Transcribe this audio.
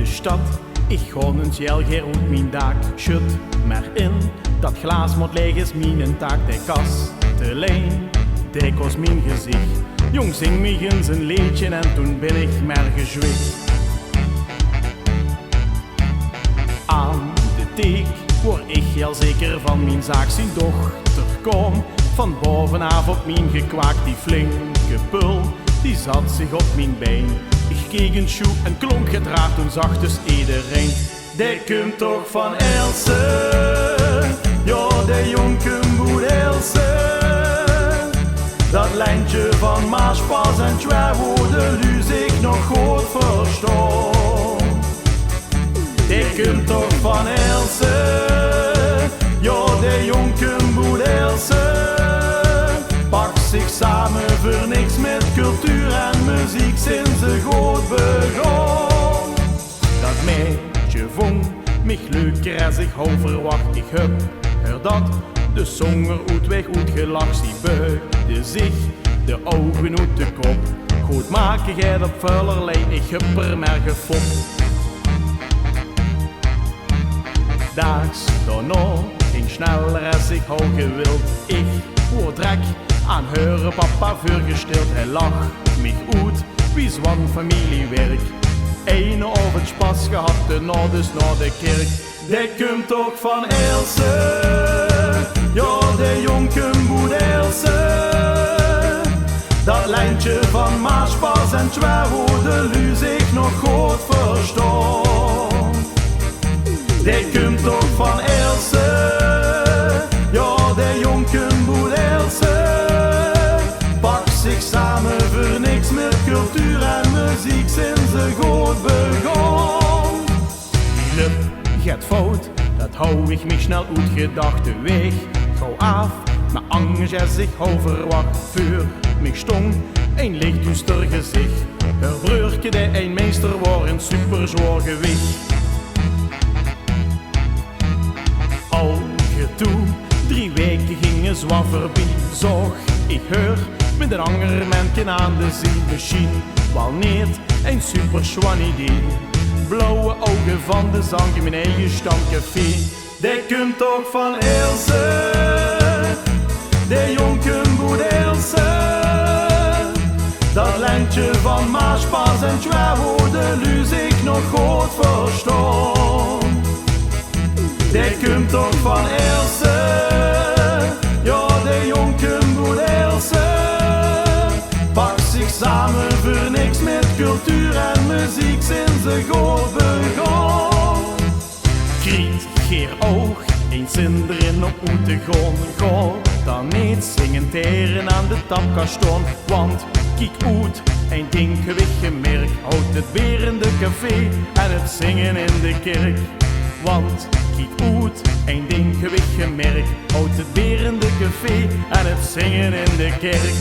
stad. Ik gewoon een själger rond mijn dak. Schut maar in, dat glas moet leeg is mijn taak. De kastelein, dek was mijn gezicht. Jong zing me eens een liedje en toen ben ik maar gezwicht. Aan de teek word ik al zeker van mijn zaak. Zijn dochter kom van bovenaf op mijn gekwaak. Die flinke pul, die zat zich op mijn been. Ik keek een schoe en klonk gedraagd, toen zag dus iedereen. Die komt toch van Else, ja de jonkenboer Else. Dat lijntje van Maaspas en twee woorden lu zich nog goed verstaan. Die komt toch van Else, ja de jonkenboer Else. Pak zich samen voor niks met cultuur en muziek sinds ze goed begon. Dat meisje vong mich leuker als ik hou verwacht. Ik heb er dat de zonger uitweg uitgelacht. Die buigde zich, de ogen uit de kop. Goed maken gij dat vuilerlei, ik heb er maar gefopt. Daags daarna ging sneller als ik hou gewild. Ik word drek aan heuren papa voorgesteld. Hij lacht mich uit, wie zwan familiewerk. Een of het spas gehad, daarna dus naar de kerk. Die komt toch van Else, ja de jonkenboer Else. Dat lijntje van Maaspas en twee woorden lu zich nog goed verstaan. Die komt toch van Else, ja de jonkenboer Else. Pak zich samen voor niks met cultuur en muziek sinds ze goed begon. Die lip gaat fout, dat hou ik mich snel uitgedacht. De weg gauw af, maar angst als ik hou verwacht. Voor mich stong een lichtduister gezicht. Haar broertje die een meester was een superzwaar gewicht. Al toe, 3 weken gingen zwaar voorbij. Zag ik haar met een ander mensje aan de zee. Misschien wel niet een super schwan idee. Blauwe ogen van de zang in mijn eigen stamcafé. Die komt toch van Else, de jonkenboer Else. Dat lijntje van Maaspas en twee woorden lu zich nog goed verstaan. Die komt toch van Else, ja de jonkenboer Else. Pak zich samen voor niks met cultuur en muziek sinds ze goed begon. Kriet, geer oog, eens in erin op moeten gaan. Ga dan niet zingen teren aan de tapkaston. Want kijk uit, een ding gewicht gemerkt. Houdt het weer in de café en het zingen in de kerk. Want kijk uit, een ding gewicht gemerkt. Houdt het weer in de café en het zingen in de kerk.